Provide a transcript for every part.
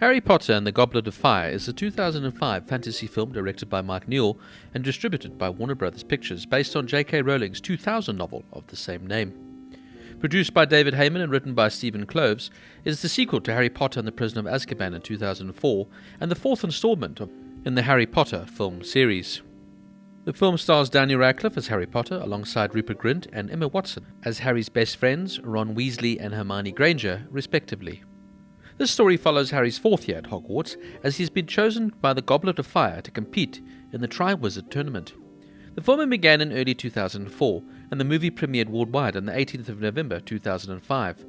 Harry Potter and the Goblet of Fire is a 2005 fantasy film directed by Mike Newell and distributed by Warner Bros. Pictures based on J.K. Rowling's 2000 novel of the same name. Produced by David Heyman and written by Steve Kloves, it is the sequel to Harry Potter and the Prisoner of Azkaban in 2004 and the fourth installment in the Harry Potter film series. The film stars Daniel Radcliffe as Harry Potter alongside Rupert Grint and Emma Watson as Harry's best friends, Ron Weasley and Hermione Granger, respectively. This story follows Harry's fourth year at Hogwarts as he has been chosen by the Goblet of Fire to compete in the Triwizard Tournament. The filming began in early 2004 and the movie premiered worldwide on the 18th of November 2005.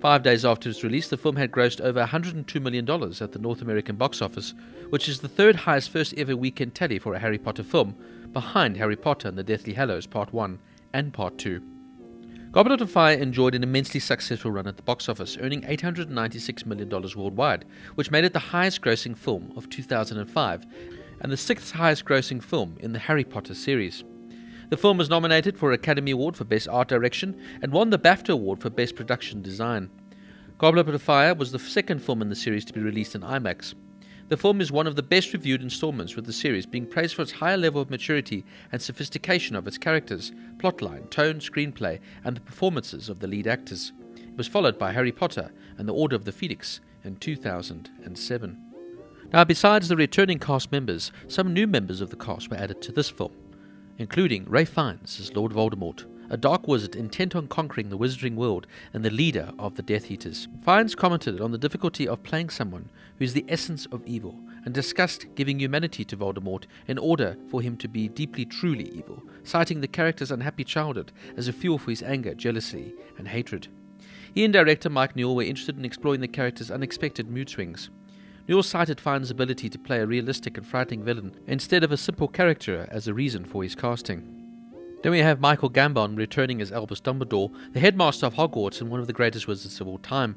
5 days after its release, the film had grossed over $102 million at the North American box office, which is the third highest first ever weekend tally for a Harry Potter film, behind Harry Potter and the Deathly Hallows Part 1 and Part 2. Goblet of Fire enjoyed an immensely successful run at the box office, earning $896 million worldwide, which made it the highest grossing film of 2005 and the sixth highest grossing film in the Harry Potter series. The film was nominated for an Academy Award for Best Art Direction and won the BAFTA Award for Best Production Design. Goblet of Fire was the second film in the series to be released in IMAX. The film is one of the best reviewed installments, with the series being praised for its higher level of maturity and sophistication of its characters, plotline, tone, screenplay, and the performances of the lead actors. It was followed by Harry Potter and the Order of the Phoenix in 2007. Now, besides the returning cast members, some new members of the cast were added to this film, including Ralph Fiennes as Lord Voldemort, a dark wizard intent on conquering the wizarding world and the leader of the Death Eaters. Fiennes commented on the difficulty of playing someone who is the essence of evil and discussed giving humanity to Voldemort in order for him to be deeply truly evil, citing the character's unhappy childhood as a fuel for his anger, jealousy, and hatred. He and director Mike Newell were interested in exploring the character's unexpected mood swings. Newell cited Fiennes' ability to play a realistic and frightening villain instead of a simple character as a reason for his casting. Then we have Michael Gambon returning as Albus Dumbledore, the headmaster of Hogwarts and one of the greatest wizards of all time.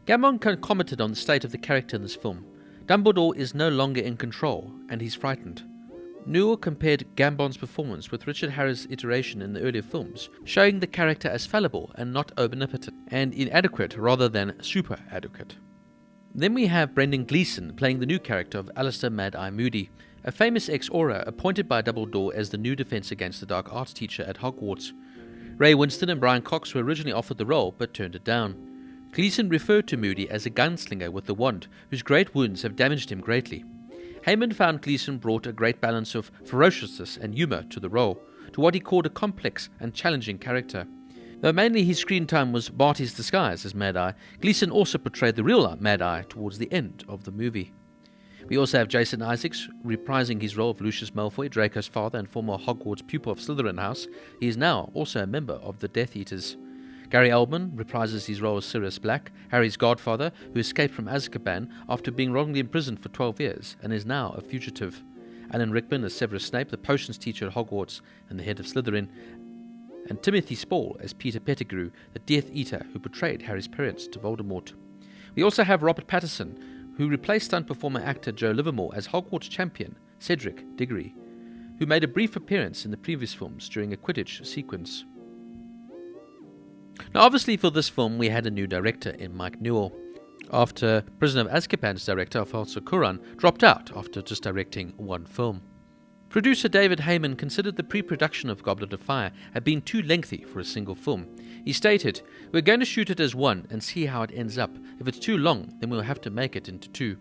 Gambon commented on the state of the character in this film. Dumbledore is no longer in control, and he's frightened. Newell compared Gambon's performance with Richard Harris's iteration in the earlier films, showing the character as fallible and not omnipotent, and inadequate rather than super-adequate. Then we have Brendan Gleeson playing the new character of Alistair Mad-Eye Moody, a famous ex-Auror appointed by Dumbledore as the new Defense Against the Dark Arts teacher at Hogwarts. Ray Winston and Brian Cox were originally offered the role but turned it down. Gleeson referred to Moody as a gunslinger with the wand, whose great wounds have damaged him greatly. Heyman found Gleeson brought a great balance of ferociousness and humour to the role, to what he called a complex and challenging character. Though mainly his screen time was Barty's disguise as Mad-Eye, Gleeson also portrayed the real Mad-Eye towards the end of the movie. We also have Jason Isaacs reprising his role of Lucius Malfoy, Draco's father and former Hogwarts pupil of Slytherin House. He is now also a member of the Death Eaters. Gary Oldman reprises his role as Sirius Black, Harry's godfather, who escaped from Azkaban after being wrongly imprisoned for 12 years and is now a fugitive. Alan Rickman as Severus Snape, the potions teacher at Hogwarts and the head of Slytherin. And Timothy Spall as Peter Pettigrew, the Death Eater who betrayed Harry's parents to Voldemort. We also have Robert Pattinson, who replaced stunt performer actor Joe Livermore as Hogwarts champion Cedric Diggory, who made a brief appearance in the previous films during a Quidditch sequence. Now, obviously for this film we had a new director in Mike Newell, after Prisoner of Azkaban's director Alfonso Cuarón dropped out after just directing one film. Producer David Heyman considered the pre-production of Goblet of Fire had been too lengthy for a single film. He stated, "We're going to shoot it as one and see how it ends up. If it's too long, then we'll have to make it into two."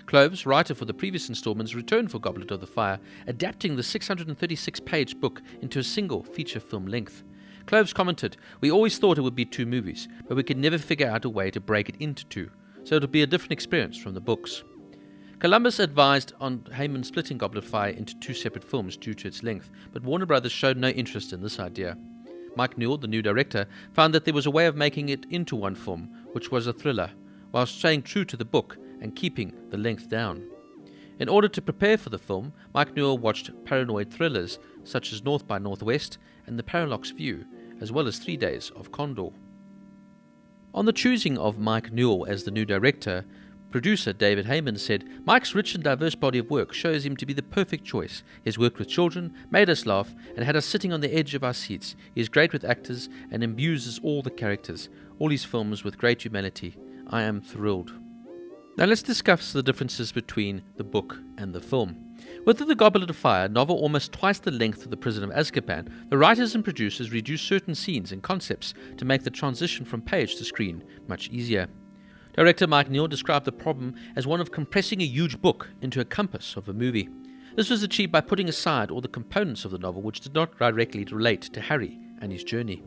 Kloves, writer for the previous installments, returned for Goblet of the Fire, adapting the 636-page book into a single feature film length. Kloves commented, "We always thought it would be two movies, but we could never figure out a way to break it into two, so it'll be a different experience from the books." Columbus advised on Heyman splitting Goblet of Fire into two separate films due to its length, but Warner Bros. Showed no interest in this idea. Mike Newell, the new director, found that there was a way of making it into one film, which was a thriller, while staying true to the book and keeping the length down. In order to prepare for the film, Mike Newell watched paranoid thrillers such as North by Northwest and The Parallax View, as well as 3 Days of Condor. On the choosing of Mike Newell as the new director, producer David Heyman said, "Mike's rich and diverse body of work shows him to be the perfect choice. He has worked with children, made us laugh, and had us sitting on the edge of our seats. He is great with actors and imbues all the characters, all his films with great humanity. I am thrilled." Now let's discuss the differences between the book and the film. With The Goblet of Fire, a novel almost twice the length of The Prisoner of Azkaban, the writers and producers reduced certain scenes and concepts to make the transition from page to screen much easier. Director Mike Newell described the problem as one of compressing a huge book into a compass of a movie. This was achieved by putting aside all the components of the novel which did not directly relate to Harry and his journey.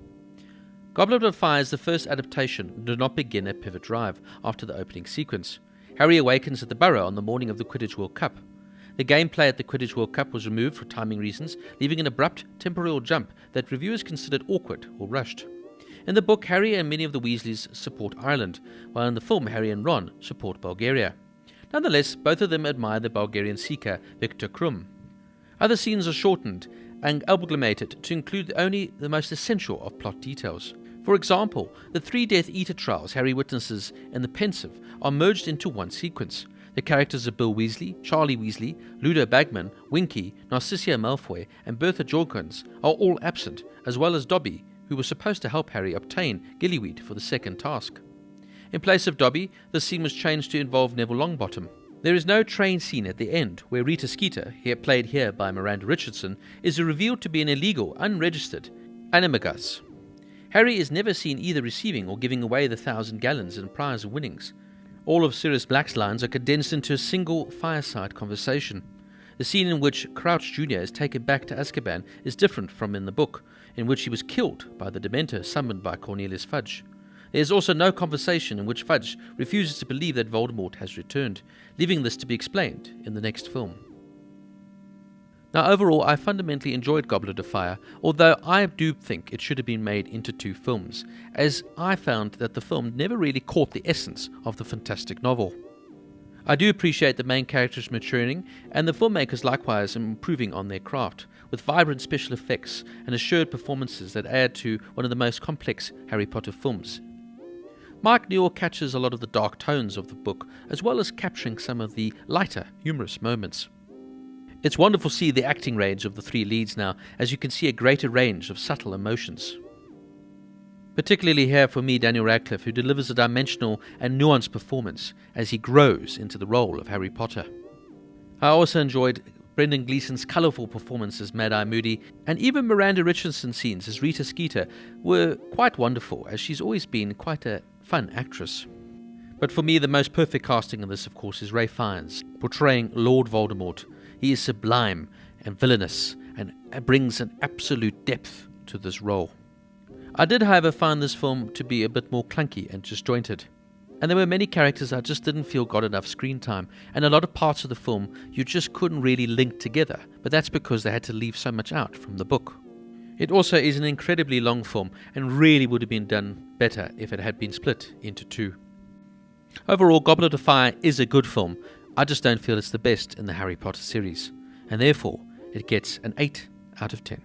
Goblet of Fire is the first adaptation and did not begin at Pivot Drive after the opening sequence. Harry awakens at the Burrow on the morning of the Quidditch World Cup. The gameplay at the Quidditch World Cup was removed for timing reasons, leaving an abrupt temporal jump that reviewers considered awkward or rushed. In the book, Harry and many of the Weasleys support Ireland, while in the film, Harry and Ron support Bulgaria. Nonetheless, both of them admire the Bulgarian seeker, Viktor Krum. Other scenes are shortened and amalgamated to include only the most essential of plot details. For example, the 3 Death Eater trials Harry witnesses in The Pensive are merged into one sequence. The characters of Bill Weasley, Charlie Weasley, Ludo Bagman, Winky, Narcissia Malfoy, and Bertha Jorkins are all absent, as well as Dobby, who was supposed to help Harry obtain Gillyweed for the second task. In place of Dobby, the scene was changed to involve Neville Longbottom. There is no train scene at the end, where Rita Skeeter, played here by Miranda Richardson, is revealed to be an illegal, unregistered animagus. Harry is never seen either receiving or giving away the 1,000 gallons in prize winnings. All of Sirius Black's lines are condensed into a single fireside conversation. The scene in which Crouch Jr. is taken back to Azkaban is different from in the book, in which he was killed by the Dementor summoned by Cornelius Fudge. There is also no conversation in which Fudge refuses to believe that Voldemort has returned, leaving this to be explained in the next film. Now overall, I fundamentally enjoyed Goblet of Fire, although I do think it should have been made into 2 films, as I found that the film never really caught the essence of the fantastic novel. I do appreciate the main characters maturing, and the filmmakers likewise improving on their craft, with vibrant special effects and assured performances that add to one of the most complex Harry Potter films. Mike Newell catches a lot of the dark tones of the book, as well as capturing some of the lighter, humorous moments. It's wonderful to see the acting range of the 3 leads now, as you can see a greater range of subtle emotions. Particularly here for me, Daniel Radcliffe, who delivers a dimensional and nuanced performance as he grows into the role of Harry Potter. I also enjoyed Brendan Gleeson's colourful performance as Mad-Eye Moody, and even Miranda Richardson's scenes as Rita Skeeter were quite wonderful, as she's always been quite a fun actress. But for me, the most perfect casting in this, of course, is Ralph Fiennes, portraying Lord Voldemort. He is sublime and villainous and brings an absolute depth to this role. I did, however, find this film to be a bit more clunky and disjointed. And there were many characters I just didn't feel got enough screen time, and a lot of parts of the film you just couldn't really link together, but that's because they had to leave so much out from the book. It also is an incredibly long film and really would have been done better if it had been split into 2. Overall, Goblet of Fire is a good film. I just don't feel it's the best in the Harry Potter series, and therefore it gets an 8 out of 10.